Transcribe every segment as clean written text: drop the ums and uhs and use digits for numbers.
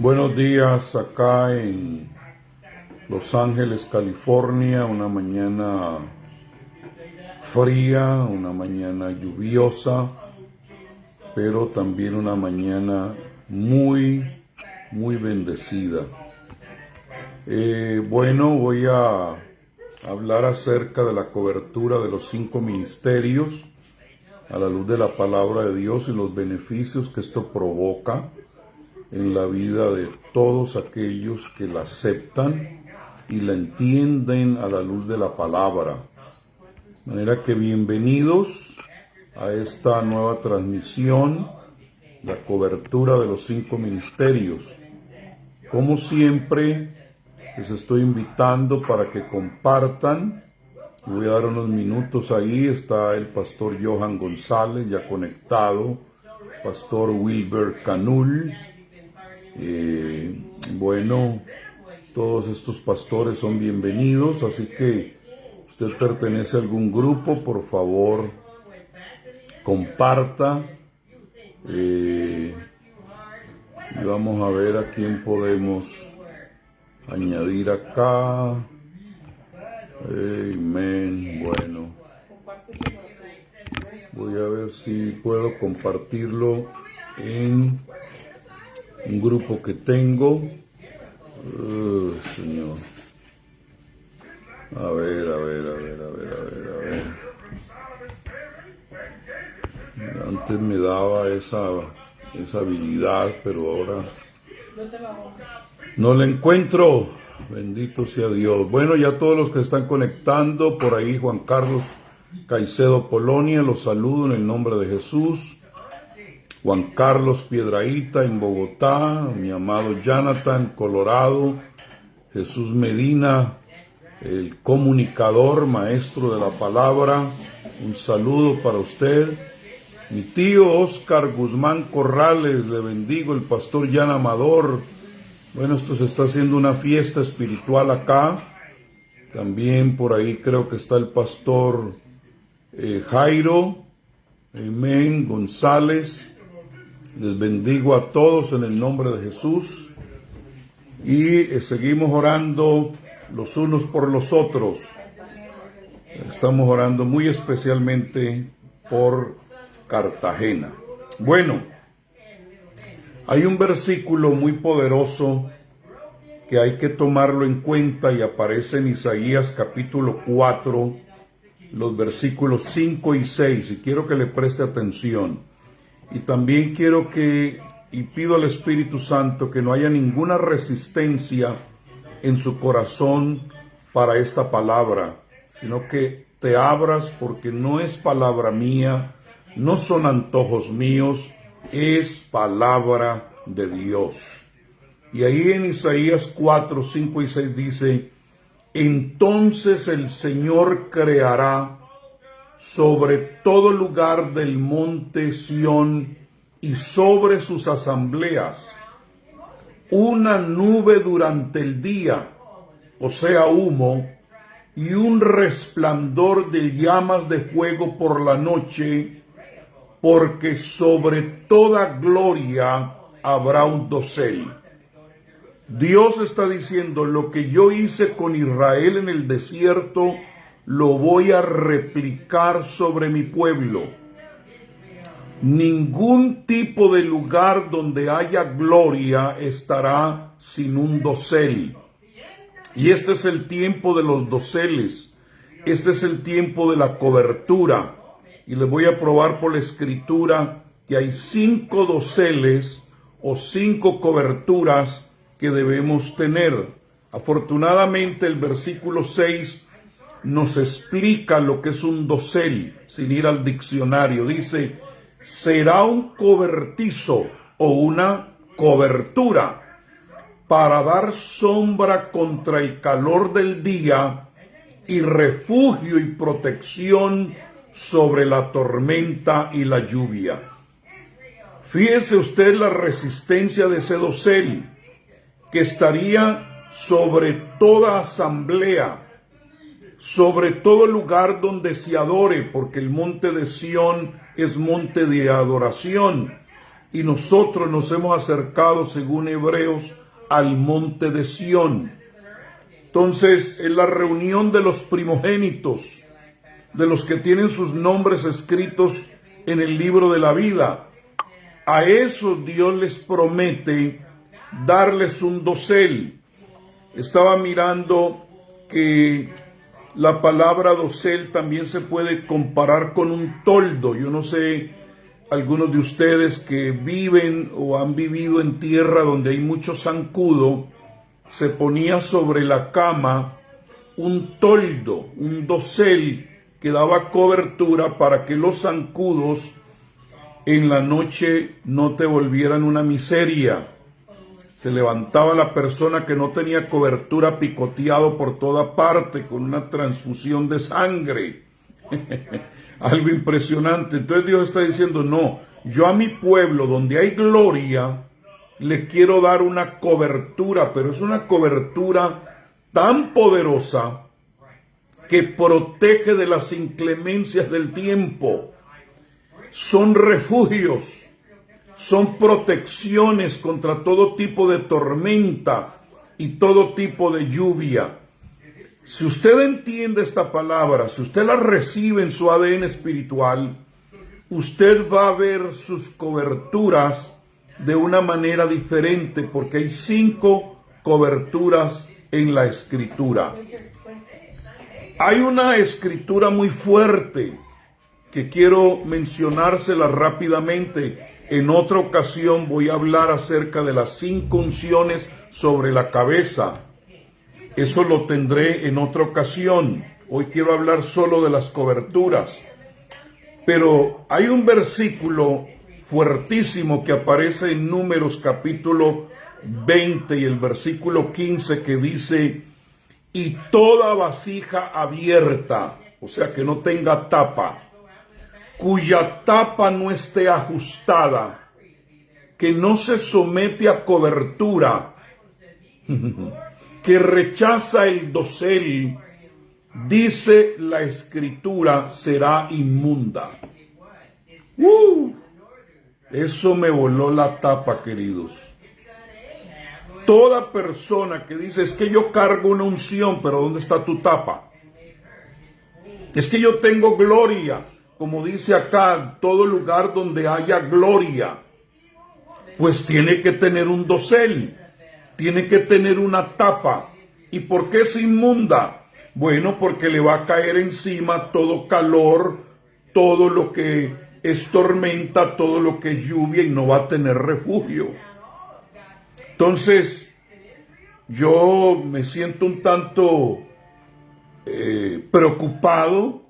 Buenos días acá en Los Ángeles, California, una mañana fría, una mañana lluviosa, pero también una mañana muy bendecida. Voy a hablar acerca de la cobertura de los 5 ministerios a la luz de la palabra de Dios y los beneficios que esto provoca en la vida de todos aquellos que la aceptan y la entienden a la luz de la palabra. De manera que bienvenidos a esta nueva transmisión, la cobertura de los 5 ministerios. Como siempre, les estoy invitando para que compartan. Voy a dar unos minutos ahí. Está el pastor Johan González ya conectado, pastor Wilber Canul. Todos estos pastores son bienvenidos, así que usted pertenece a algún grupo, por favor, comparta. Y vamos a ver a quién podemos añadir acá. Amén. Bueno, voy a ver si puedo compartirlo en un grupo que tengo. Señor. A ver. Antes me daba esa habilidad, pero ahora no la encuentro. Bendito sea Dios. Bueno, ya todos los que están conectando, por ahí Juan Carlos Caicedo Polonia, los saludo en el nombre de Jesús. Juan Carlos Piedraíta en Bogotá, mi amado Jonathan, Colorado, Jesús Medina, el comunicador, maestro de la palabra, un saludo para usted. Mi tío Oscar Guzmán Corrales, le bendigo, el pastor Jan Amador. Bueno, esto se está haciendo una fiesta espiritual acá. También por ahí creo que está el pastor Jairo, amén, González. Les bendigo a todos en el nombre de Jesús y seguimos orando los unos por los otros. Estamos orando muy especialmente por Cartagena. Bueno, hay un versículo muy poderoso que hay que tomarlo en cuenta y aparece en Isaías capítulo 4, los versículos 5 y 6, y quiero que le preste atención. Y también quiero y pido al Espíritu Santo que no haya ninguna resistencia en su corazón para esta palabra, sino que te abras, porque no es palabra mía, no son antojos míos, es palabra de Dios. Y ahí en Isaías 4, 5 y 6 dice: entonces el Señor creará sobre todo lugar del monte Sión y sobre sus asambleas una nube durante el día, o sea, humo, y un resplandor de llamas de fuego por la noche, porque sobre toda gloria habrá un dosel. Dios está diciendo: lo que yo hice con Israel en el desierto, lo voy a replicar sobre mi pueblo. Ningún tipo de lugar donde haya gloria estará sin un dosel. Y este es el tiempo de los doseles. Este es el tiempo de la cobertura. Y les voy a probar por la escritura que hay 5 doseles o 5 coberturas que debemos tener. Afortunadamente el versículo 6 nos explica lo que es un dosel, sin ir al diccionario. Dice: será un cobertizo o una cobertura para dar sombra contra el calor del día y refugio y protección sobre la tormenta y la lluvia. Fíjese usted la resistencia de ese dosel, que estaría sobre toda asamblea, sobre todo lugar donde se adore, porque el monte de Sión es monte de adoración. y nosotros nos hemos acercado, según Hebreos, al monte de Sión. Entonces, es la reunión de los primogénitos, de los que tienen sus nombres escritos en el libro de la vida. A esos Dios les promete darles un dosel. Estaba mirando que la palabra dosel también se puede comparar con un toldo. Yo no sé, algunos de ustedes que viven o han vivido en tierra donde hay mucho zancudo, se ponía sobre la cama un toldo, un dosel que daba cobertura para que los zancudos en la noche no te volvieran una miseria. Se levantaba la persona que no tenía cobertura picoteado por toda parte con una transfusión de sangre. Algo impresionante. Entonces Dios está diciendo, no, yo a mi pueblo donde hay gloria le quiero dar una cobertura, pero es una cobertura tan poderosa que protege de las inclemencias del tiempo. Son refugios, son protecciones contra todo tipo de tormenta y todo tipo de lluvia. Si usted entiende esta palabra, si usted la recibe en su ADN espiritual, usted va a ver sus coberturas de una manera diferente, porque hay 5 coberturas en la Escritura. Hay una escritura muy fuerte que quiero mencionársela rápidamente. En otra ocasión voy a hablar acerca de las 5 unciones sobre la cabeza. Eso lo tendré en otra ocasión. Hoy quiero hablar solo de las coberturas. Pero hay un versículo fuertísimo que aparece en Números capítulo 20 y el versículo 15 que dice: y toda vasija abierta, o sea que no tenga tapa, cuya tapa no esté ajustada, que no se somete a cobertura, que rechaza el dosel, dice la Escritura, será inmunda. Eso me voló la tapa, queridos. Toda persona que dice, es que yo cargo una unción, pero ¿dónde está tu tapa? Es que yo tengo gloria, como dice acá, todo lugar donde haya gloria, pues tiene que tener un dosel, tiene que tener una tapa. ¿Y por qué es inmunda? Bueno, porque le va a caer encima todo calor, todo lo que es tormenta, todo lo que es lluvia, y no va a tener refugio. Entonces, yo me siento un tanto preocupado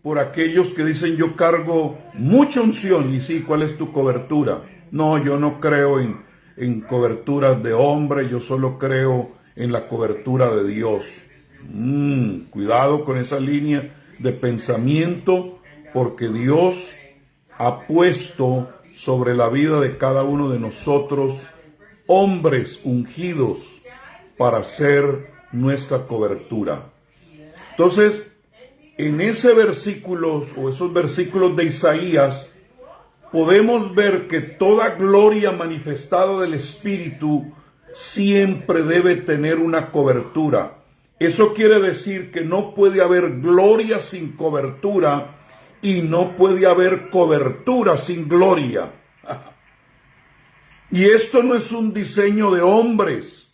por aquellos que dicen, yo cargo mucha unción. Y sí, ¿cuál es tu cobertura? No, yo no creo en coberturas de hombre, yo solo creo en la cobertura de Dios. Cuidado con esa línea de pensamiento, porque Dios ha puesto sobre la vida de cada uno de nosotros hombres ungidos para ser nuestra cobertura. Entonces, en ese versículo o esos versículos de Isaías, podemos ver que toda gloria manifestada del Espíritu siempre debe tener una cobertura. Eso quiere decir que no puede haber gloria sin cobertura y no puede haber cobertura sin gloria. Y esto no es un diseño de hombres,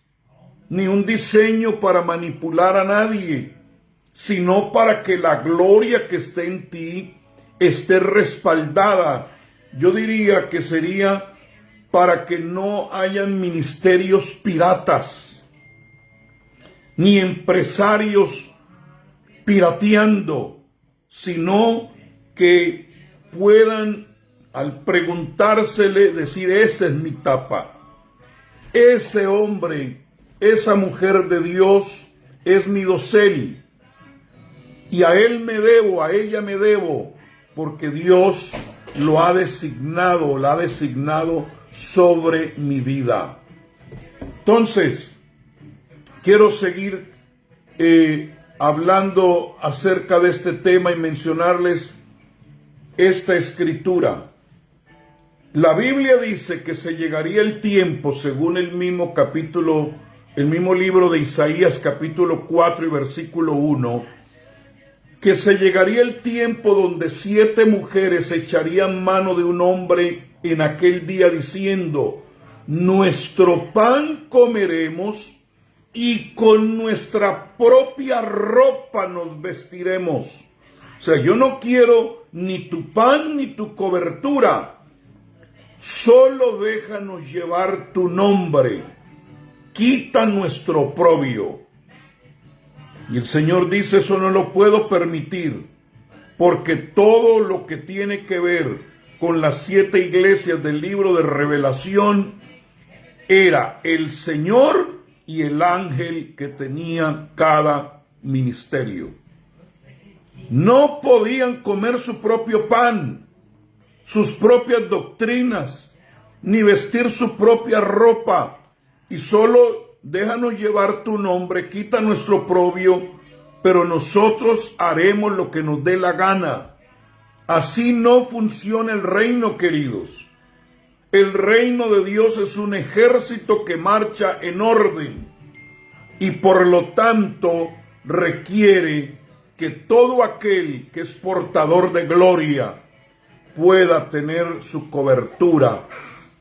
ni un diseño para manipular a nadie, sino para que la gloria que esté en ti esté respaldada. Yo diría que sería para que no hayan ministerios piratas, ni empresarios pirateando, sino que puedan, al preguntársele, decir, esa es mi tapa. Ese hombre, esa mujer de Dios es mi dosel. Y a él me debo, a ella me debo, porque Dios lo ha designado, la ha designado sobre mi vida. Entonces, quiero seguir hablando acerca de este tema y mencionarles esta escritura. La Biblia dice que se llegaría el tiempo, según el mismo capítulo, el mismo libro de Isaías, capítulo 4 y versículo 1, que se llegaría el tiempo donde 7 mujeres echarían mano de un hombre en aquel día diciendo: nuestro pan comeremos y con nuestra propia ropa nos vestiremos. O sea, yo no quiero ni tu pan ni tu cobertura. Solo déjanos llevar tu nombre. Quita nuestro oprobio. Y el Señor dice: eso no lo puedo permitir, porque todo lo que tiene que ver con las 7 iglesias del libro de Revelación era el Señor y el ángel que tenía cada ministerio. No podían comer su propio pan, sus propias doctrinas, ni vestir su propia ropa, y solo déjanos llevar tu nombre, quita nuestro oprobio, pero nosotros haremos lo que nos dé la gana. Así no funciona el reino, queridos. El reino de Dios es un ejército que marcha en orden y por lo tanto requiere que todo aquel que es portador de gloria pueda tener su cobertura,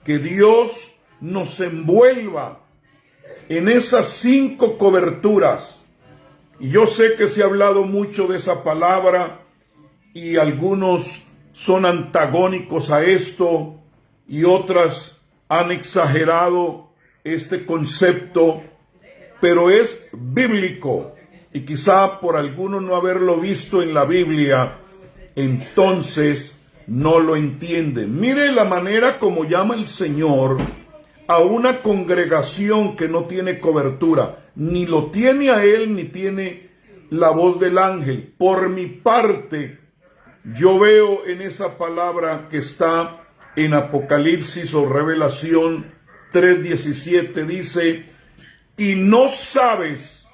que Dios nos envuelva en esas 5 coberturas. Y yo sé que se ha hablado mucho de esa palabra y algunos son antagónicos a esto y otras han exagerado este concepto, pero es bíblico. Y quizá por alguno no haberlo visto en la Biblia, entonces no lo entienden. Mire la manera como llama el Señor a una congregación que no tiene cobertura. Ni lo tiene a él, ni tiene la voz del ángel. Por mi parte, yo veo en esa palabra que está en Apocalipsis o Revelación 3:17, dice: y no sabes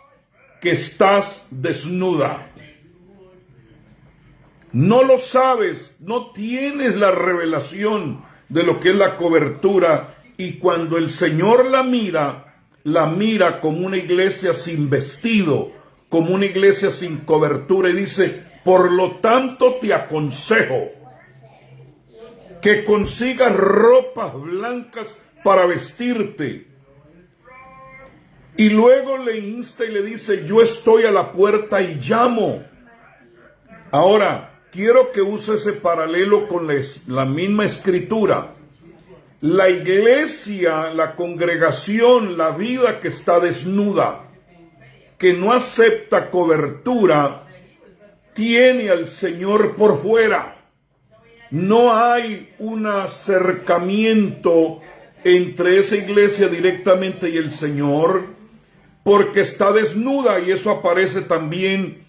que estás desnuda. No lo sabes, no tienes la revelación de lo que es la cobertura. Y cuando el Señor la mira como una iglesia sin vestido, como una iglesia sin cobertura, y dice: por lo tanto te aconsejo que consigas ropas blancas para vestirte. Y luego le insta y le dice: yo estoy a la puerta y llamo. Ahora, quiero que use ese paralelo con la misma escritura. La iglesia, la congregación, la vida que está desnuda, que no acepta cobertura, tiene al Señor por fuera. No hay un acercamiento entre esa iglesia directamente y el Señor, porque está desnuda, y eso aparece también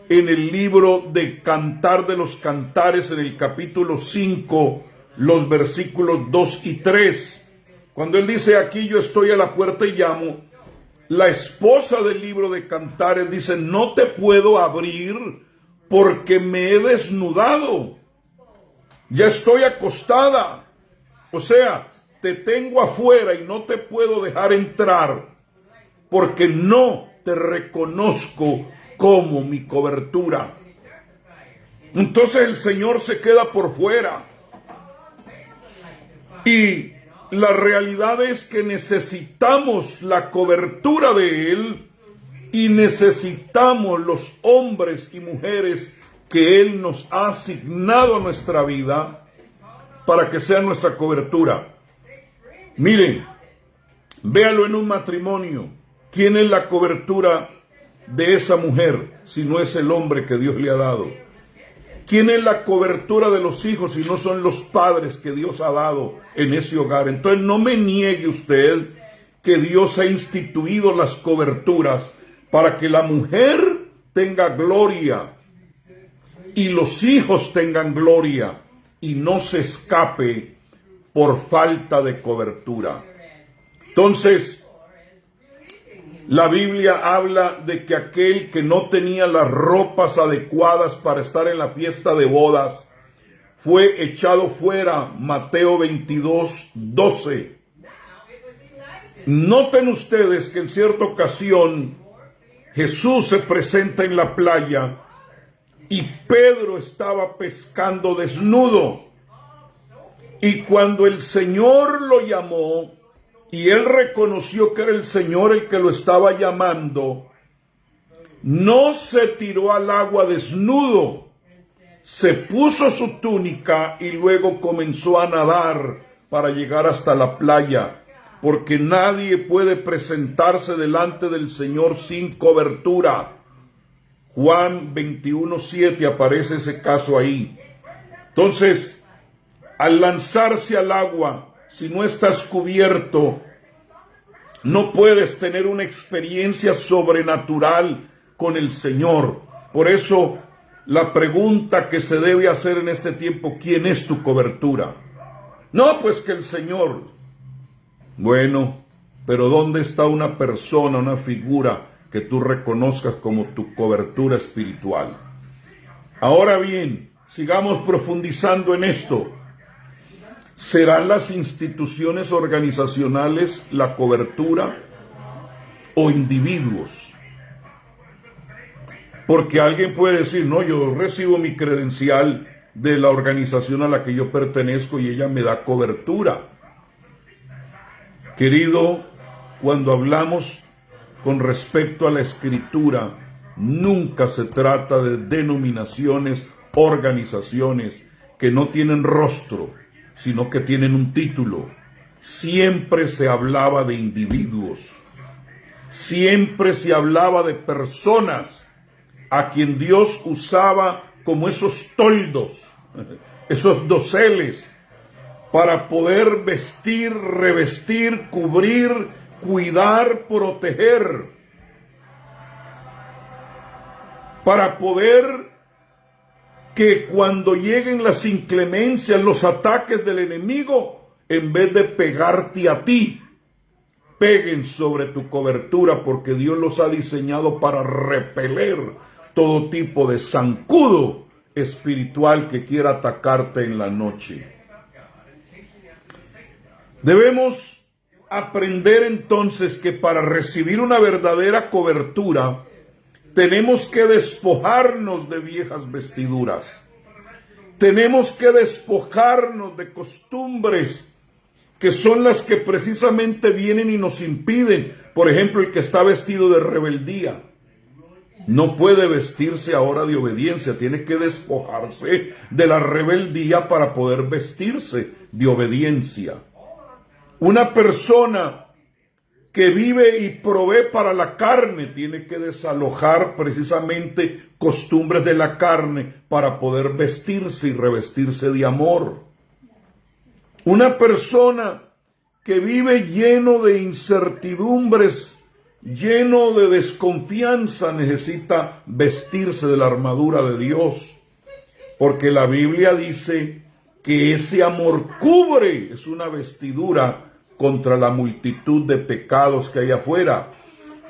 en el libro de Cantar de los Cantares, en el capítulo 5, los versículos 2 y 3. Cuando él dice: aquí yo estoy a la puerta y llamo, la esposa del libro de Cantares dice: no te puedo abrir porque me he desnudado, ya estoy acostada. O sea, te tengo afuera y no te puedo dejar entrar porque no te reconozco como mi cobertura. Entonces el Señor se queda por fuera. Y la realidad es que necesitamos la cobertura de Él y necesitamos los hombres y mujeres que Él nos ha asignado a nuestra vida para que sea nuestra cobertura. Miren, véalo en un matrimonio. ¿Quién es la cobertura de esa mujer si no es el hombre que Dios le ha dado? ¿Quién es la cobertura de los hijos si no son los padres que Dios ha dado en ese hogar? Entonces no me niegue usted que Dios ha instituido las coberturas para que la mujer tenga gloria y los hijos tengan gloria y no se escape por falta de cobertura. Entonces, la Biblia habla de que aquel que no tenía las ropas adecuadas para estar en la fiesta de bodas fue echado fuera. Mateo 22:12. Noten ustedes que en cierta ocasión Jesús se presenta en la playa y Pedro estaba pescando desnudo. Y cuando el Señor lo llamó y él reconoció que era el Señor el que lo estaba llamando, no se tiró al agua desnudo, se puso su túnica y luego comenzó a nadar para llegar hasta la playa, porque nadie puede presentarse delante del Señor sin cobertura. Juan 21:7 aparece ese caso ahí. Entonces, al lanzarse al agua, si no estás cubierto, no puedes tener una experiencia sobrenatural con el Señor. Por eso, la pregunta que se debe hacer en este tiempo: ¿quién es tu cobertura? No, pues que el Señor. Bueno, pero ¿dónde está una persona, una figura que tú reconozcas como tu cobertura espiritual? Ahora bien, sigamos profundizando en esto. ¿Serán las instituciones organizacionales la cobertura o individuos? Porque alguien puede decir: no, yo recibo mi credencial de la organización a la que yo pertenezco y ella me da cobertura. Querido, cuando hablamos con respecto a la Escritura, nunca se trata de denominaciones, organizaciones que no tienen rostro, sino que tienen un título. Siempre se hablaba de individuos. Siempre se hablaba de personas a quien Dios usaba como esos toldos, esos doseles, para poder vestir, revestir, cubrir, cuidar, proteger, para poder que cuando lleguen las inclemencias, los ataques del enemigo, en vez de pegarte a ti, peguen sobre tu cobertura, porque Dios los ha diseñado para repeler todo tipo de zancudo espiritual que quiera atacarte en la noche. Debemos aprender entonces que para recibir una verdadera cobertura, tenemos que despojarnos de viejas vestiduras. Tenemos que despojarnos de costumbres que son las que precisamente vienen y nos impiden. Por ejemplo, el que está vestido de rebeldía no puede vestirse ahora de obediencia. Tiene que despojarse de la rebeldía para poder vestirse de obediencia. Una persona que vive y provee para la carne tiene que desalojar precisamente costumbres de la carne para poder vestirse y revestirse de amor. Una persona que vive lleno de incertidumbres, lleno de desconfianza, necesita vestirse de la armadura de Dios, porque la Biblia dice que ese amor cubre, es una vestidura contra la multitud de pecados que hay afuera.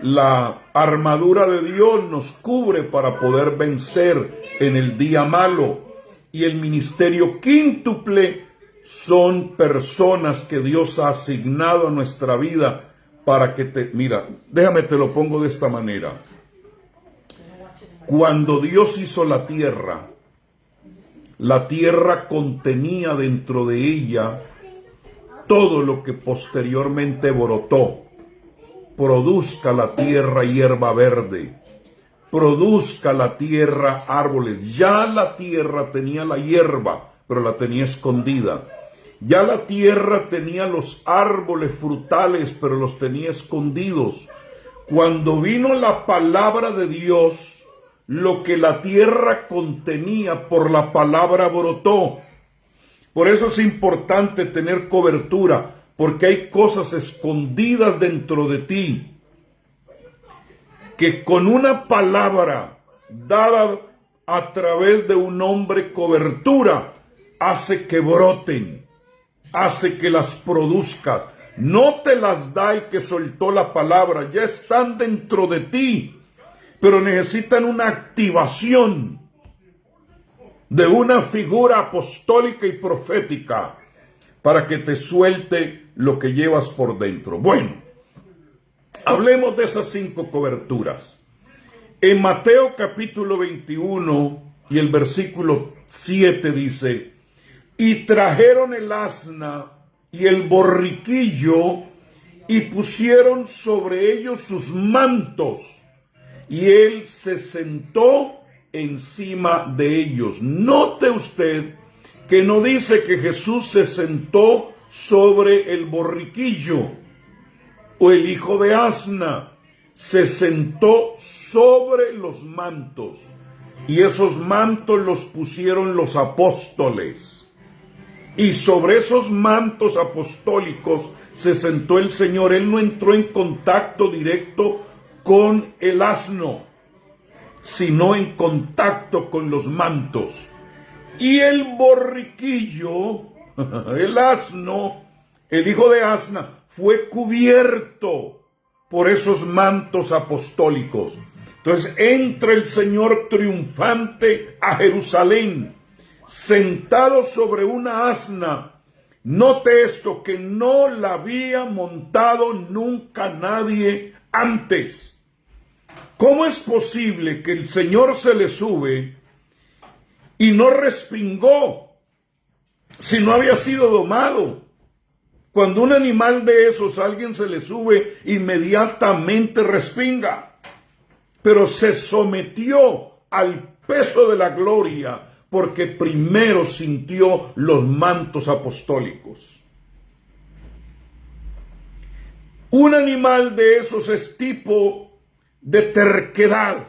La armadura de Dios nos cubre para poder vencer en el día malo. Y el ministerio quíntuple son personas que Dios ha asignado a nuestra vida para que mira, déjame te lo pongo de esta manera. Cuando Dios hizo la tierra contenía dentro de ella todo lo que posteriormente brotó. Produzca la tierra hierba verde, produzca la tierra árboles. Ya la tierra tenía la hierba, pero la tenía escondida. Ya la tierra tenía los árboles frutales, pero los tenía escondidos. Cuando vino la palabra de Dios, lo que la tierra contenía por la palabra brotó. Por eso es importante tener cobertura, porque hay cosas escondidas dentro de ti que con una palabra dada a través de un hombre, cobertura, hace que broten, hace que las produzcas. No te las da el que soltó la palabra, ya están dentro de ti, pero necesitan una activación. de una figura apostólica y profética para que te suelte lo que llevas por dentro. Bueno, hablemos de esas 5 coberturas. En Mateo capítulo 21 y el versículo 7 dice: y trajeron el asna y el borriquillo y pusieron sobre ellos sus mantos, y él se sentó encima de ellos. Note usted que no dice que Jesús se sentó sobre el borriquillo o el hijo de asna. Se sentó sobre los mantos, y esos mantos los pusieron los apóstoles. Y sobre esos mantos apostólicos se sentó el Señor. Él no entró en contacto directo con el asno, sino en contacto con los mantos. Y el borriquillo, el asno, el hijo de asna, fue cubierto por esos mantos apostólicos. Entonces entra el Señor triunfante a Jerusalén, sentado sobre una asna. Note esto, que no la había montado nunca nadie antes. ¿Cómo es posible que el Señor se le sube y no respingó si no había sido domado? Cuando un animal de esos alguien se le sube, inmediatamente respinga. Pero se sometió al peso de la gloria porque primero sintió los mantos apostólicos. Un animal de esos es tipo de terquedad.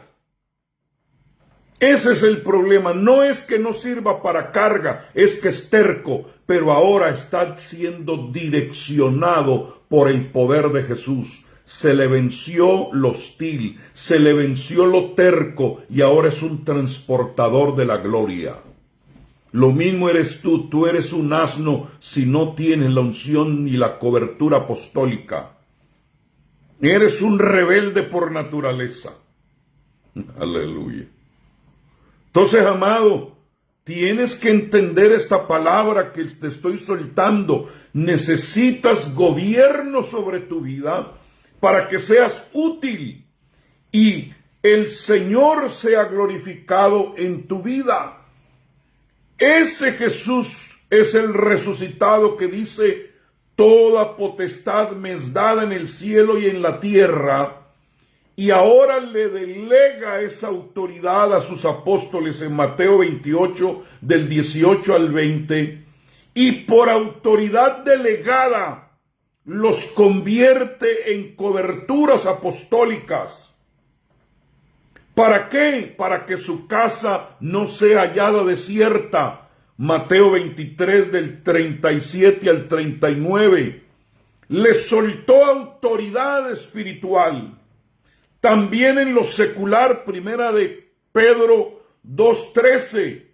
Ese es el problema. No es que no sirva para carga, es que es terco, pero ahora está siendo direccionado por el poder de Jesús. Se le venció lo hostil, se le venció lo terco, y ahora es un transportador de la gloria. Lo mismo eres tú eres un asno si no tienes la unción ni la cobertura apostólica. Eres un rebelde por naturaleza. Aleluya. Entonces, amado, tienes que entender esta palabra que te estoy soltando. Necesitas gobierno sobre tu vida para que seas útil y el Señor sea glorificado en tu vida. Ese Jesús es el resucitado que dice: toda potestad me es dada en el cielo y en la tierra. Y ahora le delega esa autoridad a sus apóstoles en Mateo 28, del 18 al 20. Y por autoridad delegada los convierte en coberturas apostólicas. ¿Para qué? Para que su casa no sea hallada desierta. Mateo 23, del 37 al 39. Le soltó autoridad espiritual. También en lo secular, primera de Pedro 2:13,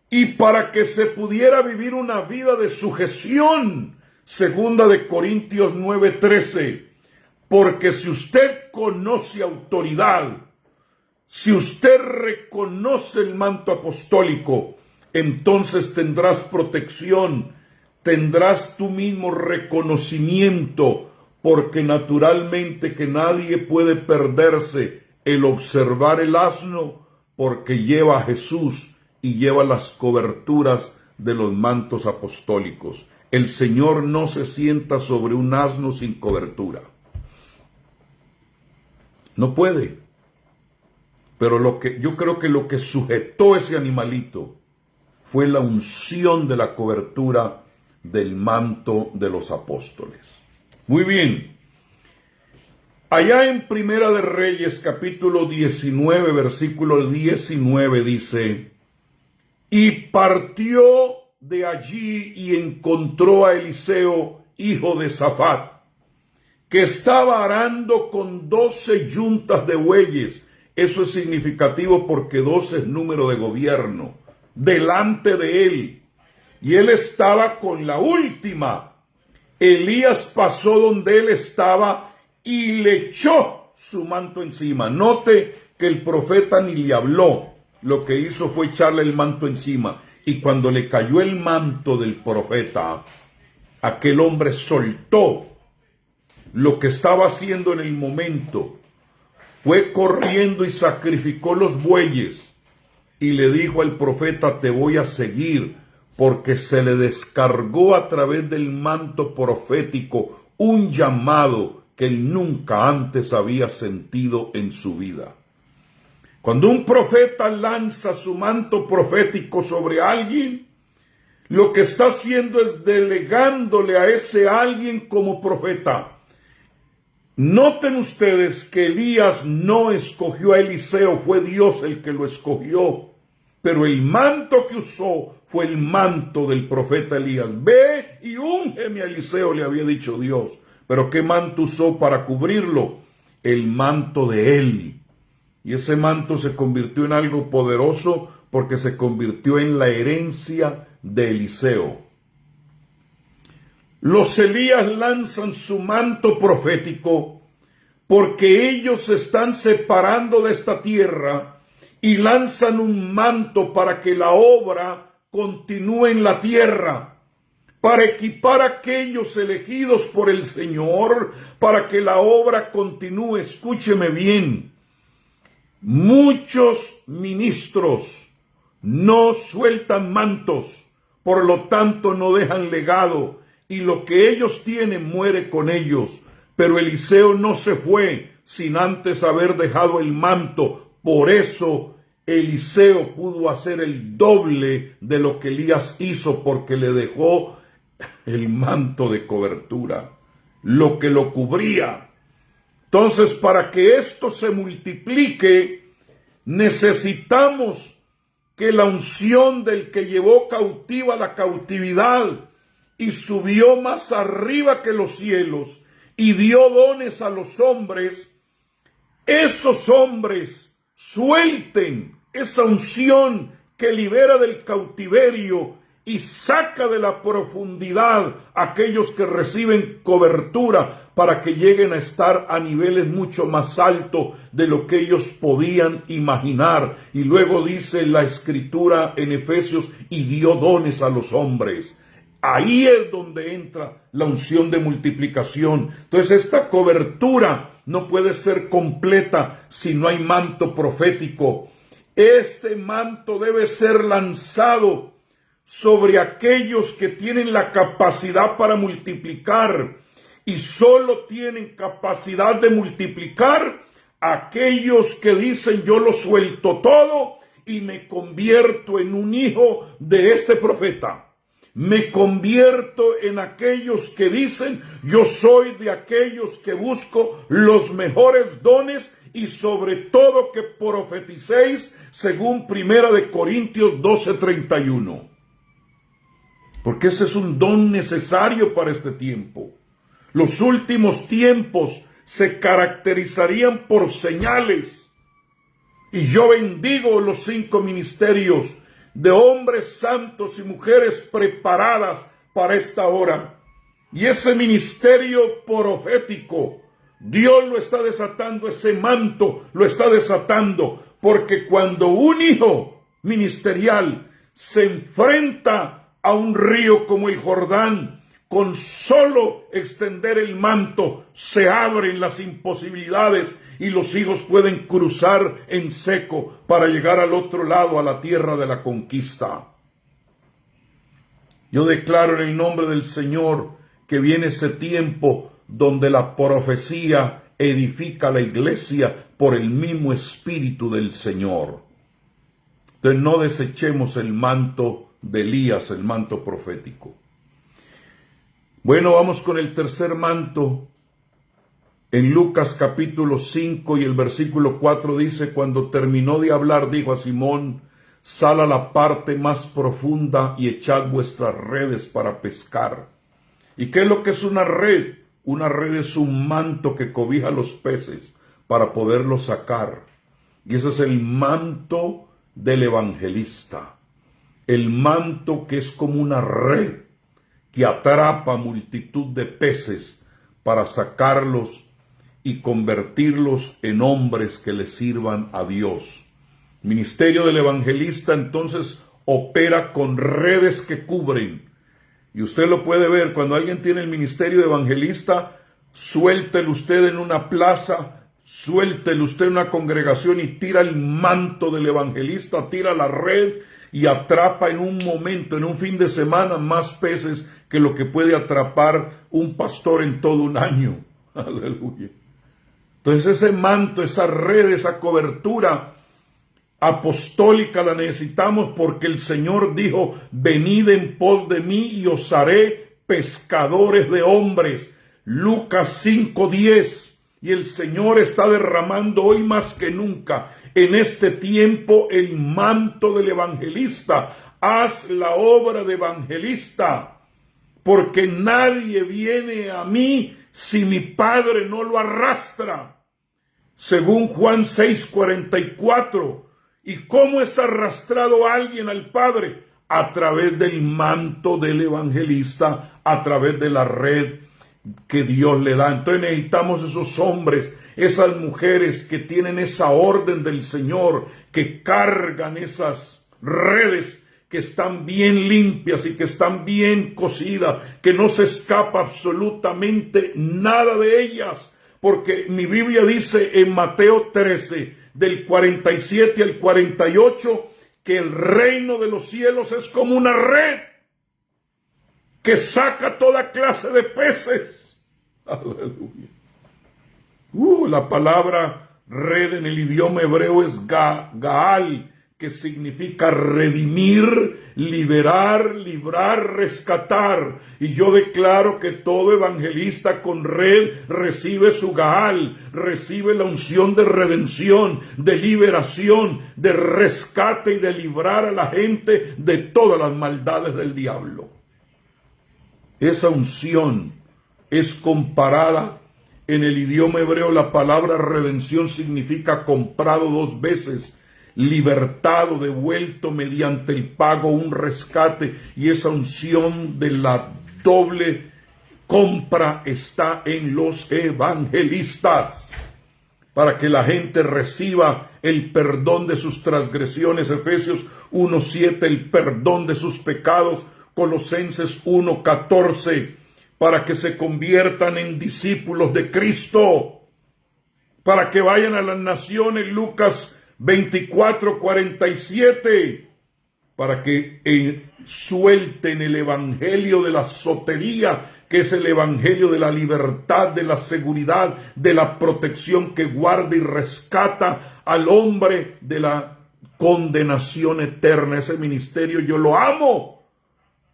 y para que se pudiera vivir una vida de sujeción, segunda de Corintios 9:13, porque si usted conoce autoridad, si usted reconoce el manto apostólico, entonces tendrás protección, tendrás tú mismo reconocimiento, porque naturalmente que nadie puede perderse el observar el asno, porque lleva a Jesús y lleva las coberturas de los mantos apostólicos. El Señor no se sienta sobre un asno sin cobertura. No puede. Pero yo creo que lo que sujetó ese animalito fue la unción de la cobertura del manto de los apóstoles. Muy bien. Allá en Primera de Reyes, capítulo 19, versículo 19, dice: y partió de allí y encontró a Eliseo, hijo de Safat, que estaba arando con 12 yuntas de bueyes. Eso es significativo porque 12 es número de gobierno, delante de él. Y él estaba con la última. Elías pasó donde él estaba y le echó su manto encima. Note que el profeta ni le habló. lo que hizo fue echarle el manto encima. Y cuando le cayó el manto del profeta, aquel hombre soltó lo que estaba haciendo en el momento. Fue corriendo y sacrificó los bueyes. Y le dijo al profeta, te voy a seguir, porque se le descargó a través del manto profético un llamado que él nunca antes había sentido en su vida. Cuando un profeta lanza su manto profético sobre alguien, lo que está haciendo es delegándole a ese alguien como profeta. Noten ustedes que Elías no escogió a Eliseo, fue Dios el que lo escogió. Pero el manto que usó fue el manto del profeta Elías. Ve y úngeme a Eliseo, le había dicho Dios. Pero ¿qué manto usó para cubrirlo? El manto de él. Y ese manto se convirtió en algo poderoso porque se convirtió en la herencia de Eliseo. Los Elías lanzan su manto profético porque ellos se están separando de esta tierra y lanzan un manto para que la obra continúe en la tierra, para equipar a aquellos elegidos por el Señor, para que la obra continúe. Escúcheme bien. Muchos ministros no sueltan mantos, por lo tanto no dejan legado, y lo que ellos tienen muere con ellos. Pero Eliseo no se fue sin antes haber dejado el manto. Por eso Eliseo pudo hacer el doble de lo que Elías hizo, porque le dejó el manto de cobertura, lo que lo cubría. Entonces, para que esto se multiplique, necesitamos que la unción del que llevó cautiva la cautividad y subió más arriba que los cielos y dio dones a los hombres, esos hombres suelten esa unción que libera del cautiverio y saca de la profundidad a aquellos que reciben cobertura para que lleguen a estar a niveles mucho más altos de lo que ellos podían imaginar. Y luego dice la Escritura en Efesios, y dio dones a los hombres. Ahí es donde entra la unción de multiplicación. Entonces esta cobertura no puede ser completa si no hay manto profético. Este manto debe ser lanzado sobre aquellos que tienen la capacidad para multiplicar, y solo tienen capacidad de multiplicar aquellos que dicen, yo lo suelto todo y me convierto en un hijo de este profeta. Me convierto en aquellos que dicen, yo soy de aquellos que busco los mejores dones, y sobre todo que profeticéis según 1 Corintios 12:31. Porque ese es un don necesario para este tiempo. Los últimos tiempos se caracterizarían por señales. Y yo bendigo los 5 ministerios de hombres santos y mujeres preparadas para esta hora. Y ese ministerio profético, Dios lo está desatando, ese manto lo está desatando. Porque cuando un hijo ministerial se enfrenta a un río como el Jordán, con solo extender el manto se abren las imposibilidades y los hijos pueden cruzar en seco para llegar al otro lado, a la tierra de la conquista. Yo declaro en el nombre del Señor que viene ese tiempo donde la profecía edifica la iglesia por el mismo Espíritu del Señor. Entonces no desechemos el manto de Elías, el manto profético. Bueno, vamos con el tercer manto. En Lucas capítulo 5 y el versículo 4 dice, cuando terminó de hablar, dijo a Simón, sal a la parte más profunda y echad vuestras redes para pescar. ¿Y qué es lo que es una red? Una red es un manto que cobija los peces para poderlos sacar. Y ese es el manto del evangelista. El manto que es como una red que atrapa multitud de peces para sacarlos y convertirlos en hombres que le sirvan a Dios. Ministerio del evangelista entonces opera con redes que cubren. Y usted lo puede ver cuando alguien tiene el ministerio de evangelista, suéltelo usted en una plaza, suéltelo usted en una congregación y tira el manto del evangelista, tira la red y atrapa en un momento, en un fin de semana, más peces que lo que puede atrapar un pastor en todo un año. Aleluya. Entonces ese manto, esa red, esa cobertura apostólica la necesitamos porque el Señor dijo: venid en pos de mí y os haré pescadores de hombres. Lucas 5:10. Y el Señor está derramando hoy más que nunca en este tiempo el manto del evangelista. Haz la obra de evangelista, porque nadie viene a mí si mi Padre no lo arrastra. Según Juan 6:44. ¿Y cómo es arrastrado alguien al Padre? A través del manto del evangelista, a través de la red que Dios le da. Entonces necesitamos esos hombres, esas mujeres que tienen esa orden del Señor, que cargan esas redes, que están bien limpias y que están bien cosidas, que no se escapa absolutamente nada de ellas. Porque mi Biblia dice en Mateo 13, del 47 al 48, que el reino de los cielos es como una red que saca toda clase de peces. Aleluya. La palabra red en el idioma hebreo es Gaal, que significa redimir, liberar, librar, rescatar. Y yo declaro que todo evangelista con red recibe su Gaal, recibe la unción de redención, de liberación, de rescate y de librar a la gente de todas las maldades del diablo. Esa unción es comparada en el idioma hebreo. La palabra redención significa comprado dos veces, libertado, devuelto mediante el pago, un rescate. Y esa unción de la doble compra está en los evangelistas, para que la gente reciba el perdón de sus transgresiones. Efesios 1:7, el perdón de sus pecados. Colosenses 1:14, para que se conviertan en discípulos de Cristo, para que vayan a las naciones. Lucas 24:47, para que suelten el evangelio de la sotería, que es el evangelio de la libertad, de la seguridad, de la protección, que guarda y rescata al hombre de la condenación eterna. Ese ministerio yo lo amo.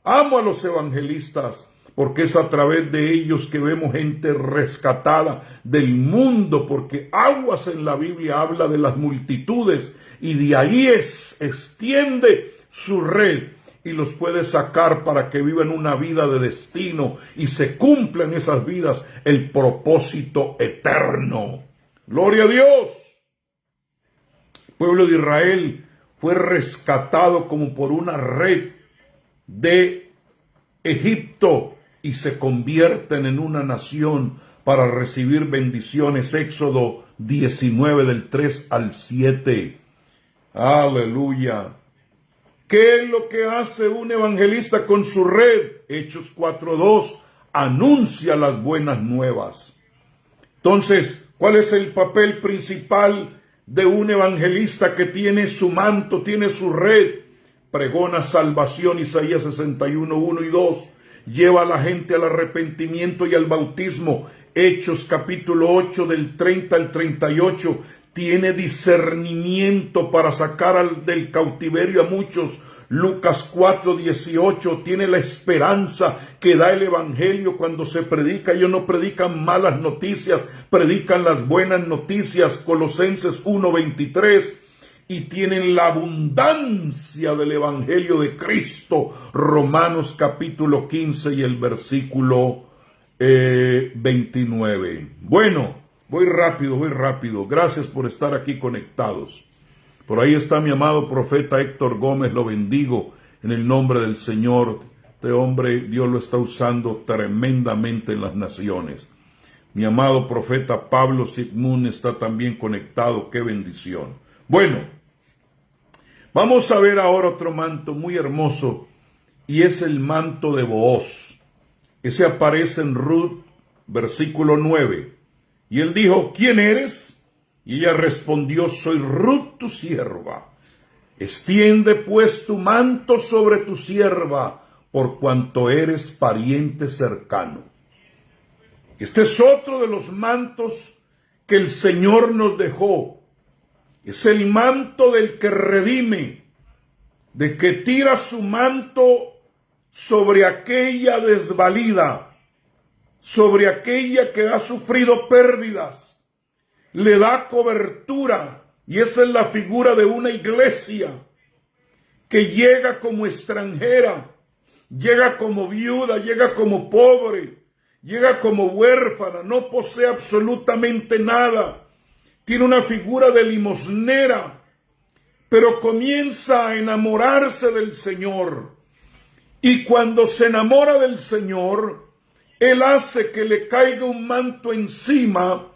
Amo a los evangelistas, porque es a través de ellos que vemos gente rescatada del mundo, porque aguas en la Biblia habla de las multitudes, y de ahí extiende su red y los puede sacar para que vivan una vida de destino y se cumpla en esas vidas el propósito eterno. ¡Gloria a Dios! El pueblo de Israel fue rescatado como por una red de Egipto y se convierten en una nación para recibir bendiciones. Éxodo 19 del 3 al 7. Aleluya. ¿Qué es lo que hace un evangelista con su red? Hechos 4:2, anuncia las buenas nuevas. Entonces, ¿cuál es el papel principal de un evangelista que tiene su manto, tiene su red? Pregona salvación, Isaías 61:1 y 2. Lleva a la gente al arrepentimiento y al bautismo, Hechos capítulo 8 del 30 al 38. Tiene discernimiento para sacar del cautiverio a muchos, Lucas 4:18. Tiene la esperanza que da el evangelio cuando se predica. Ellos no predican malas noticias, predican las buenas noticias, Colosenses 1:23. Y tienen la abundancia del evangelio de Cristo, Romanos capítulo 15 y el versículo 29. Bueno, voy rápido. Gracias por estar aquí conectados. Por ahí está mi amado profeta Héctor Gómez, lo bendigo en el nombre del Señor. Este hombre Dios lo está usando tremendamente en las naciones. Mi amado profeta Pablo Sigmund está también conectado, qué bendición. Bueno, Vamos a ver ahora otro manto muy hermoso, y es el manto de Booz. Ese aparece en Ruth, versículo 9. Y él dijo, ¿quién eres? Y ella respondió, soy Ruth tu sierva. Extiende pues tu manto sobre tu sierva, por cuanto eres pariente cercano. Este es otro de los mantos que el Señor nos dejó. Es el manto del que redime, de que tira su manto sobre aquella desvalida, sobre aquella que ha sufrido pérdidas, le da cobertura, y esa es la figura de una iglesia que llega como extranjera, llega como viuda, llega como pobre, llega como huérfana, no posee absolutamente nada, tiene una figura de limosnera, pero comienza a enamorarse del Señor. Y cuando se enamora del Señor, Él hace que le caiga un manto encima,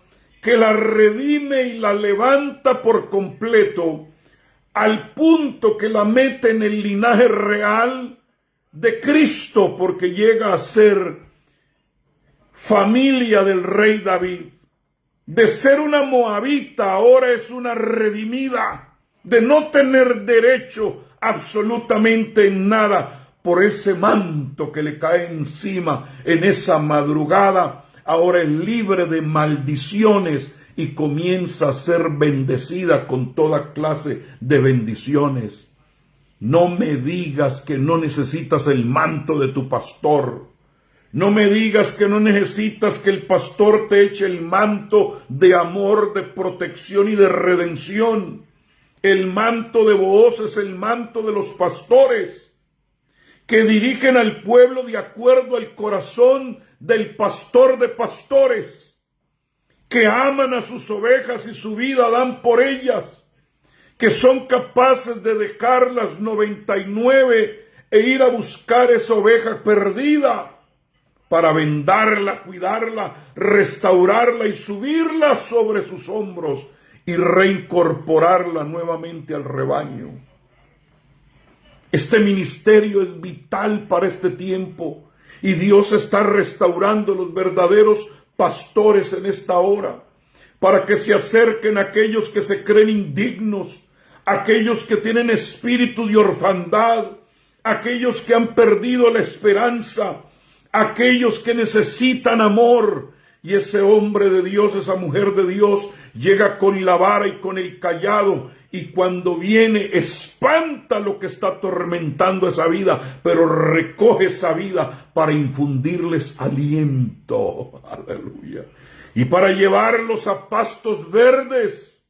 que la redime y la levanta por completo, al punto que la mete en el linaje real de Cristo, porque llega a ser familia del rey David. De ser una moabita, ahora es una redimida, de no tener derecho absolutamente en nada, por ese manto que le cae encima en esa madrugada, ahora es libre de maldiciones y comienza a ser bendecida con toda clase de bendiciones. No me digas que no necesitas el manto de tu pastor. No me digas que no necesitas que el pastor te eche el manto de amor, de protección y de redención. El manto de Booz es el manto de los pastores que dirigen al pueblo de acuerdo al corazón del pastor de pastores, que aman a sus ovejas y su vida dan por ellas, que son capaces de dejar las 99 e ir a buscar esa oveja perdida, para vendarla, cuidarla, restaurarla y subirla sobre sus hombros y reincorporarla nuevamente al rebaño. Este ministerio es vital para este tiempo y Dios está restaurando los verdaderos pastores en esta hora, para que se acerquen aquellos que se creen indignos, aquellos que tienen espíritu de orfandad, aquellos que han perdido la esperanza, aquellos que necesitan amor. Y ese hombre de Dios, esa mujer de Dios, llega con la vara y con el cayado, y cuando viene espanta lo que está atormentando esa vida, pero recoge esa vida para infundirles aliento. Aleluya. Y para llevarlos a pastos verdes.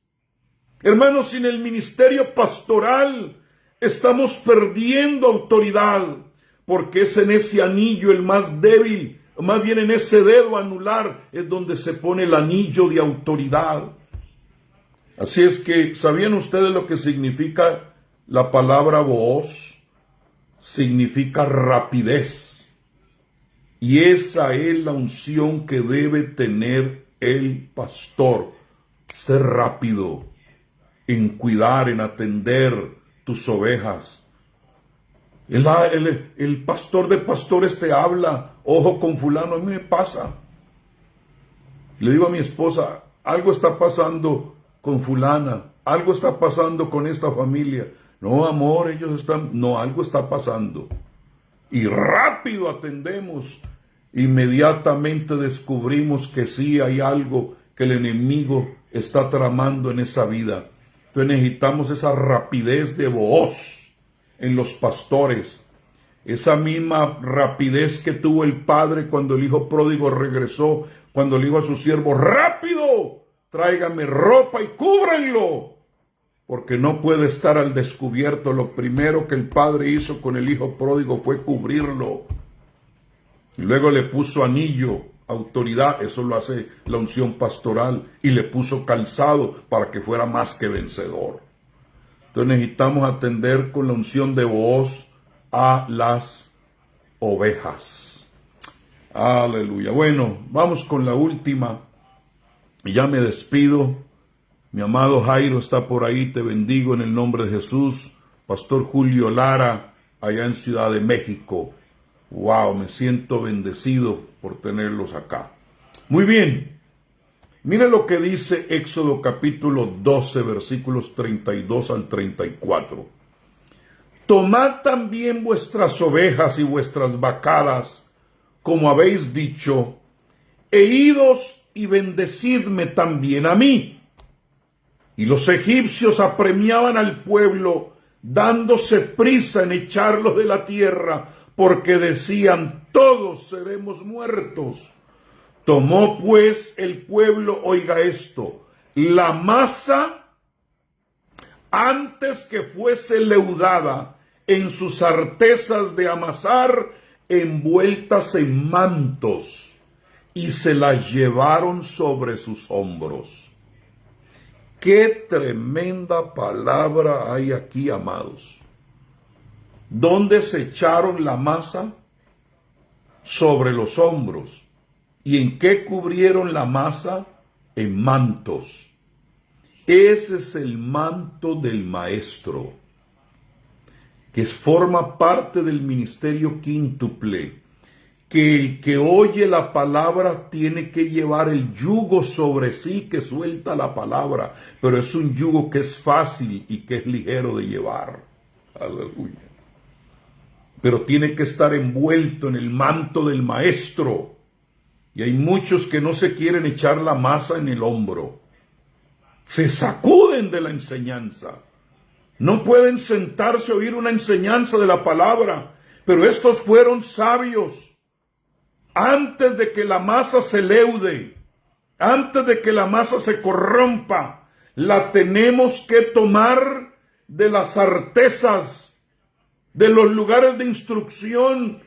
Hermanos, sin el ministerio pastoral estamos perdiendo autoridad, porque es en ese anillo el más débil, más bien en ese dedo anular es donde se pone el anillo de autoridad. Así es que, ¿sabían ustedes lo que significa la palabra Booz? Significa rapidez. Y esa es la unción que debe tener el pastor. Ser rápido en cuidar, en atender tus ovejas. El pastor de pastores te habla, ojo con fulano, a mí me pasa. Le digo a mi esposa, algo está pasando con fulana, algo está pasando con esta familia. No, amor, algo está pasando. Y rápido atendemos, inmediatamente descubrimos que sí hay algo que el enemigo está tramando en esa vida. Entonces necesitamos esa rapidez de Booz en los pastores, esa misma rapidez que tuvo el padre cuando el hijo pródigo regresó, cuando le dijo a su siervo, rápido, tráigame ropa y cúbranlo, porque no puede estar al descubierto. Lo primero que el padre hizo con el hijo pródigo fue cubrirlo, y luego le puso anillo, autoridad, eso lo hace la unción pastoral, y le puso calzado para que fuera más que vencedor. Entonces necesitamos atender con la unción de Booz a las ovejas. Aleluya. Bueno, vamos con la última. Y ya me despido. Mi amado Jairo está por ahí. Te bendigo en el nombre de Jesús. Pastor Julio Lara, allá en Ciudad de México. Wow, me siento bendecido por tenerlos acá. Muy bien, mire lo que dice Éxodo capítulo 12, versículos 32 al 34. Tomad también vuestras ovejas y vuestras vacadas, como habéis dicho, e idos y bendecidme también a mí. Y los egipcios apremiaban al pueblo, dándose prisa en echarlos de la tierra, porque decían, todos seremos muertos. Tomó pues el pueblo, oiga esto, la masa antes que fuese leudada en sus artesas de amasar, envueltas en mantos, y se las llevaron sobre sus hombros. Qué tremenda palabra hay aquí, amados. ¿Dónde se echaron la masa? Sobre los hombros. ¿Y en qué cubrieron la masa? En mantos. Ese es el manto del maestro, que forma parte del ministerio quíntuple, que el que oye la palabra tiene que llevar el yugo sobre sí que suelta la palabra, pero es un yugo que es fácil y que es ligero de llevar. Aleluya. Pero tiene que estar envuelto en el manto del maestro. Y hay muchos que no se quieren echar la masa en el hombro. Se sacuden de la enseñanza. No pueden sentarse a oír una enseñanza de la palabra. Pero estos fueron sabios. Antes de que la masa se leude, antes de que la masa se corrompa, la tenemos que tomar de las artesas, de los lugares de instrucción,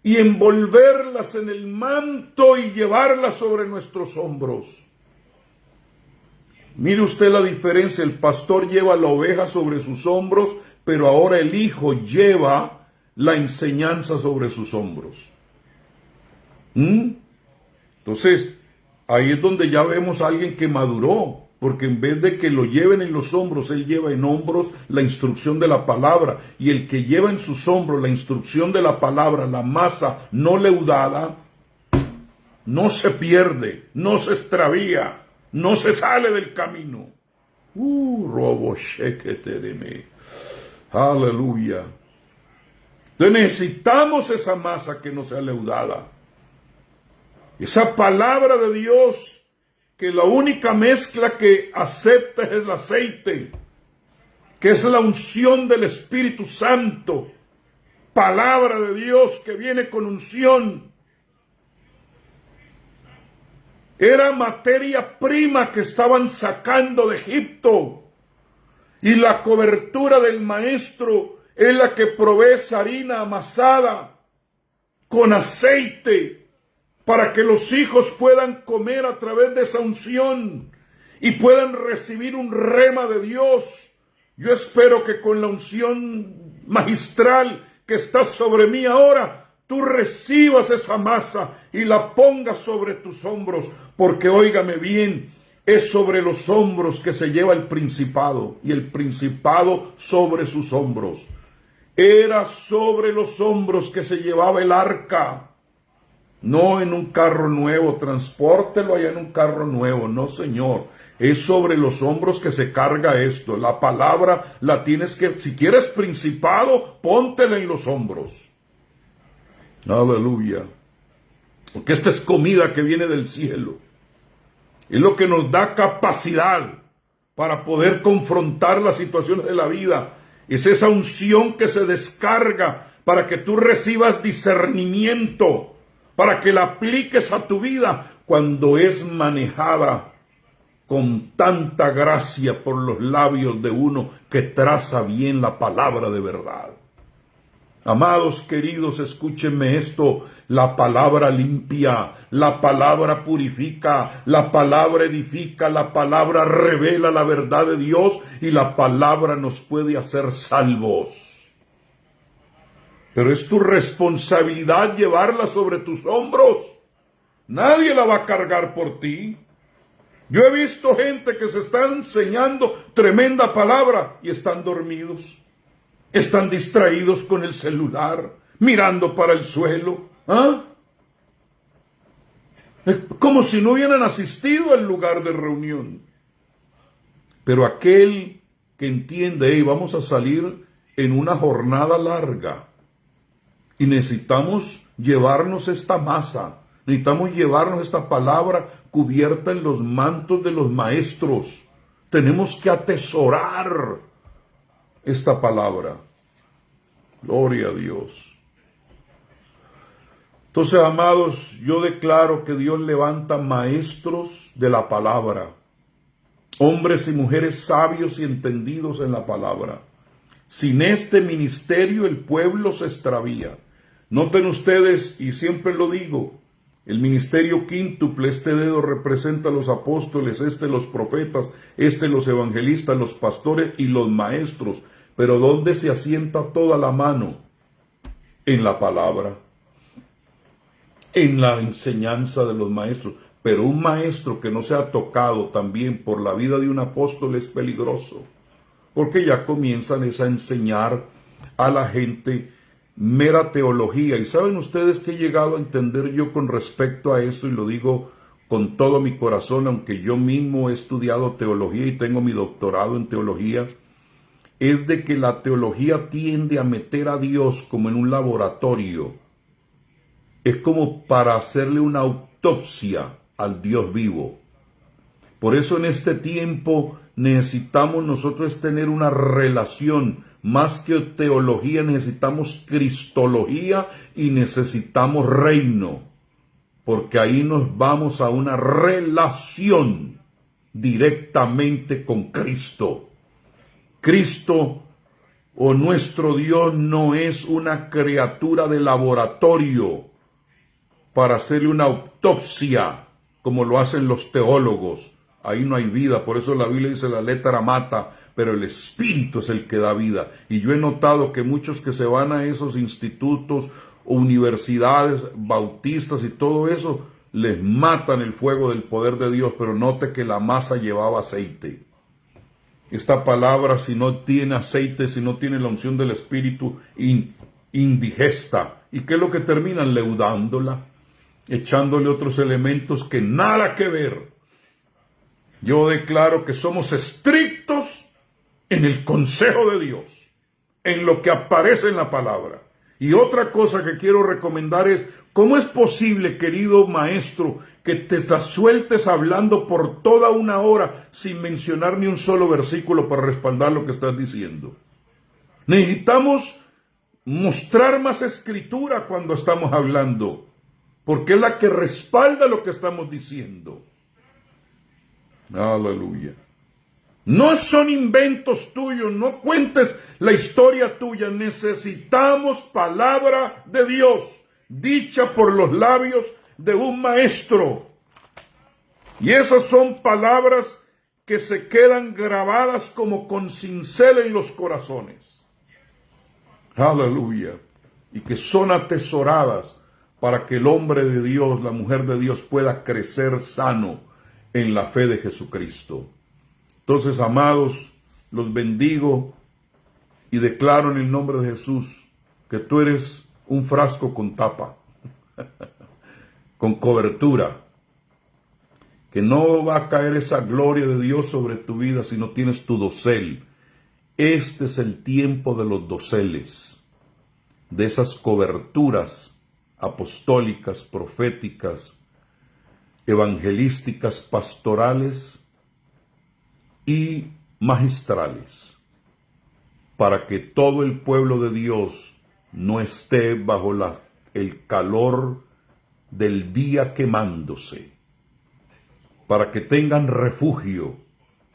y envolverlas en el manto y llevarlas sobre nuestros hombros. Mire usted la diferencia, el pastor lleva la oveja sobre sus hombros, pero ahora el hijo lleva la enseñanza sobre sus hombros. Entonces, ahí es donde ya vemos a alguien que maduró, porque en vez de que lo lleven en los hombros, él lleva en hombros la instrucción de la palabra, y el que lleva en sus hombros la instrucción de la palabra, la masa no leudada, no se pierde, no se extravía, no se sale del camino. Robo shekete de me. Aleluya. Entonces necesitamos esa masa que no sea leudada. Esa palabra de Dios, que la única mezcla que acepta es el aceite, que es la unción del Espíritu Santo. Palabra de Dios que viene con unción. Era materia prima que estaban sacando de Egipto. Y la cobertura del maestro es la que provee esa harina amasada con aceite, para que los hijos puedan comer a través de esa unción y puedan recibir un rema de Dios. Yo espero que con la unción magistral que está sobre mí ahora, tú recibas esa masa y la pongas sobre tus hombros, porque óigame bien, es sobre los hombros que se lleva el principado, y el principado sobre sus hombros. Era sobre los hombros que se llevaba el arca. No en un carro nuevo, transpórtelo allá en un carro nuevo, no señor. Es sobre los hombros que se carga esto. La palabra la tienes que, si quieres principado, póntela en los hombros. Aleluya. Porque esta es comida que viene del cielo. Es lo que nos da capacidad para poder confrontar las situaciones de la vida. Es esa unción que se descarga para que tú recibas discernimiento, para que la apliques a tu vida cuando es manejada con tanta gracia por los labios de uno que traza bien la palabra de verdad. Amados queridos, escúchenme esto: la palabra limpia, la palabra purifica, la palabra edifica, la palabra revela la verdad de Dios, y la palabra nos puede hacer salvos. Pero es tu responsabilidad llevarla sobre tus hombros. Nadie la va a cargar por ti. Yo he visto gente que se está enseñando tremenda palabra y están dormidos. Están distraídos con el celular, mirando para el suelo. ¿Ah? Es como si no hubieran asistido al lugar de reunión. Pero aquel que entiende, hey, vamos a salir en una jornada larga y necesitamos llevarnos esta masa, necesitamos llevarnos esta palabra cubierta en los mantos de los maestros. Tenemos que atesorar esta palabra. Gloria a Dios. Entonces, amados, yo declaro que Dios levanta maestros de la palabra, hombres y mujeres sabios y entendidos en la palabra. Sin este ministerio el pueblo se extravía. Noten ustedes, y siempre lo digo, el ministerio quíntuple, este dedo representa a los apóstoles, los profetas, los evangelistas, los pastores y los maestros. Pero ¿dónde se asienta toda la mano? En la palabra, en la enseñanza de los maestros. Pero un maestro que no sea tocado también por la vida de un apóstol es peligroso, porque ya comienzan a enseñar a la gente mera teología. Y saben ustedes que he llegado a entender yo con respecto a eso, y lo digo con todo mi corazón, aunque yo mismo he estudiado teología y tengo mi doctorado en teología, es de que la teología tiende a meter a Dios como en un laboratorio. Es como para hacerle una autopsia al Dios vivo. Por eso en este tiempo necesitamos nosotros tener una relación. Más que teología necesitamos cristología y necesitamos reino. Porque ahí nos vamos a una relación directamente con Cristo. Cristo o nuestro Dios no es una criatura de laboratorio para hacerle una autopsia como lo hacen los teólogos. Ahí no hay vida, por eso la Biblia dice la letra mata, pero el espíritu es el que da vida. Y yo he notado que muchos que se van a esos institutos, universidades bautistas y todo eso, les matan el fuego del poder de Dios, pero note que la masa llevaba aceite. Esta palabra, si no tiene aceite, si no tiene la unción del espíritu, indigesta. ¿Y qué es lo que terminan? Leudándola, echándole otros elementos que nada que ver. Yo declaro que somos estrictos en el consejo de Dios, en lo que aparece en la palabra. Y otra cosa que quiero recomendar es, ¿cómo es posible, querido maestro, que te la sueltes hablando por toda una hora sin mencionar ni un solo versículo para respaldar lo que estás diciendo? Necesitamos mostrar más escritura cuando estamos hablando, porque es la que respalda lo que estamos diciendo. Aleluya. No son inventos tuyos, no cuentes la historia tuya. Necesitamos palabra de Dios, dicha por los labios de un maestro. Y esas son palabras que se quedan grabadas como con cincel en los corazones. Aleluya. Y que son atesoradas para que el hombre de Dios, la mujer de Dios pueda crecer sano en la fe de Jesucristo. Entonces, amados, los bendigo y declaro en el nombre de Jesús que tú eres un frasco con tapa, con cobertura, que no va a caer esa gloria de Dios sobre tu vida si no tienes tu dosel. Este es el tiempo de los doseles, de esas coberturas apostólicas, proféticas, evangelísticas, pastorales y magistrales, para que todo el pueblo de Dios no esté bajo el calor del día quemándose, para que tengan refugio,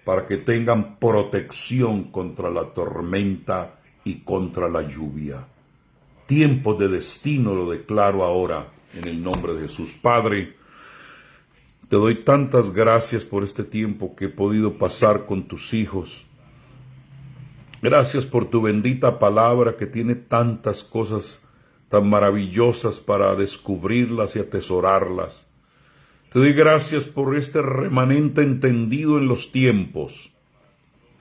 para que tengan protección contra la tormenta y contra la lluvia. Tiempo de destino lo declaro ahora en el nombre de Jesús. Padre, te doy tantas gracias por este tiempo que he podido pasar con tus hijos. Gracias por tu bendita palabra que tiene tantas cosas tan maravillosas para descubrirlas y atesorarlas. Te doy gracias por este remanente entendido en los tiempos.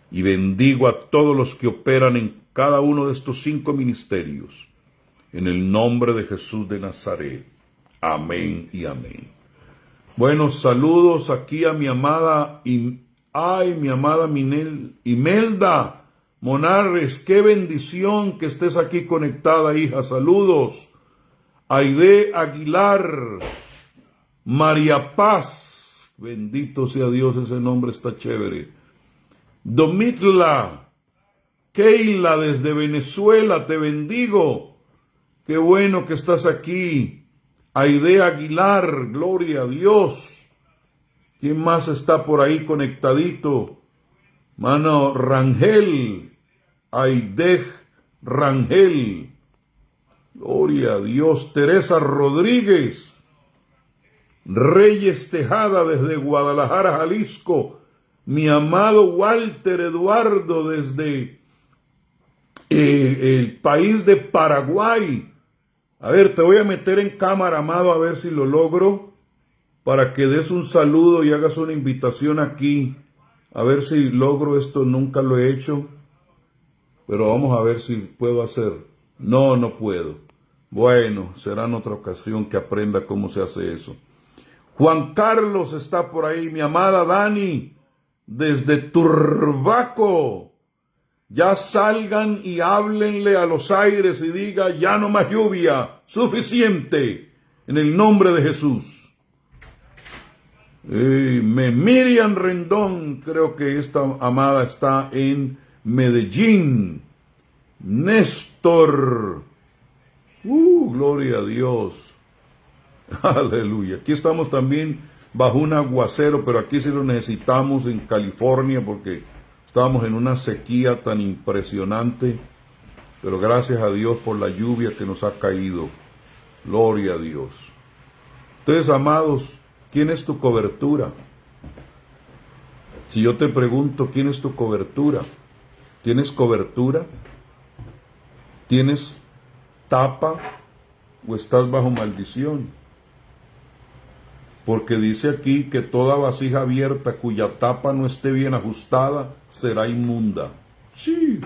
Y bendigo a todos los que operan en cada uno de estos 5 ministerios. En el nombre de Jesús de Nazaret. Amén y amén. Bueno, saludos aquí a mi amada, mi amada Imelda Monarres. Qué bendición que estés aquí conectada, hija. Saludos. Aide Aguilar, María Paz. Bendito sea Dios, ese nombre está chévere. Domitla, Keila desde Venezuela, te bendigo. Qué bueno que estás aquí. Aide Aguilar, gloria a Dios. ¿Quién más está por ahí conectadito? Mano Rangel, Aide Rangel. Gloria a Dios. Teresa Rodríguez. Reyes Tejada desde Guadalajara, Jalisco. Mi amado Walter Eduardo desde el país de Paraguay. A ver, te voy a meter en cámara, amado, a ver si lo logro, para que des un saludo y hagas una invitación aquí. A ver si logro esto, nunca lo he hecho, pero vamos a ver si puedo hacer. No, no puedo. Bueno, será en otra ocasión que aprenda cómo se hace eso. Juan Carlos está por ahí, mi amada Dani, desde Turbaco. Ya salgan y háblenle a los aires y diga, ya no más lluvia, suficiente, en el nombre de Jesús. Miriam Rendón, creo que esta amada está en Medellín. Néstor, gloria a Dios. Aleluya. Aquí estamos también bajo un aguacero, pero aquí sí lo necesitamos en California porque estamos en una sequía tan impresionante, pero gracias a Dios por la lluvia que nos ha caído. Gloria a Dios. Ustedes, amados, ¿quién es tu cobertura? Si yo te pregunto, ¿quién es tu cobertura? ¿Tienes cobertura? ¿Tienes tapa o estás bajo maldición? Porque dice aquí que toda vasija abierta cuya tapa no esté bien ajustada será inmunda. Sí.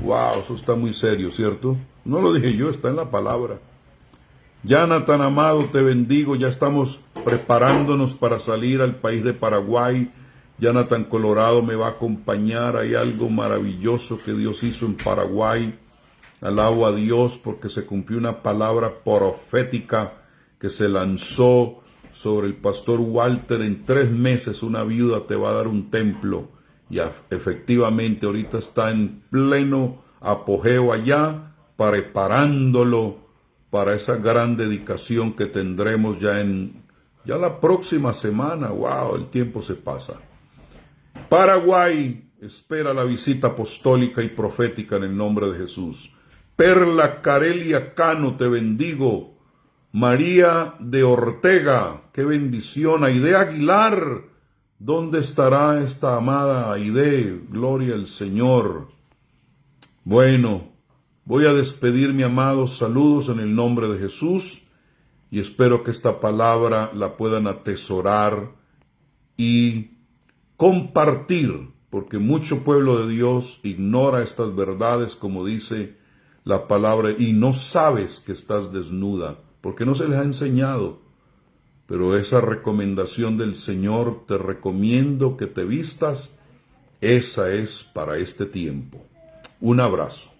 Wow, eso está muy serio, ¿cierto? No lo dije yo, está en la palabra. Jonathan, amado, te bendigo. Ya estamos preparándonos para salir al país de Paraguay. Jonathan Colorado me va a acompañar. Hay algo maravilloso que Dios hizo en Paraguay. Alabo a Dios porque se cumplió una palabra profética que se lanzó sobre el pastor Walter. En 3 meses una viuda te va a dar un templo. Y efectivamente ahorita está en pleno apogeo allá, preparándolo para esa gran dedicación que tendremos ya la próxima semana. Wow, el tiempo se pasa. Paraguay espera la visita apostólica y profética en el nombre de Jesús. Perla Carelia Cano, te bendigo. María de Ortega, qué bendición. Aide Aguilar, ¿dónde estará esta amada Aide? Gloria al Señor. Bueno, voy a despedirme, amados. Saludos en el nombre de Jesús y espero que esta palabra la puedan atesorar y compartir, porque mucho pueblo de Dios ignora estas verdades, como dice la palabra, y no sabes que estás desnuda, porque no se les ha enseñado. Pero esa recomendación del Señor, te recomiendo que te vistas, esa es para este tiempo. Un abrazo.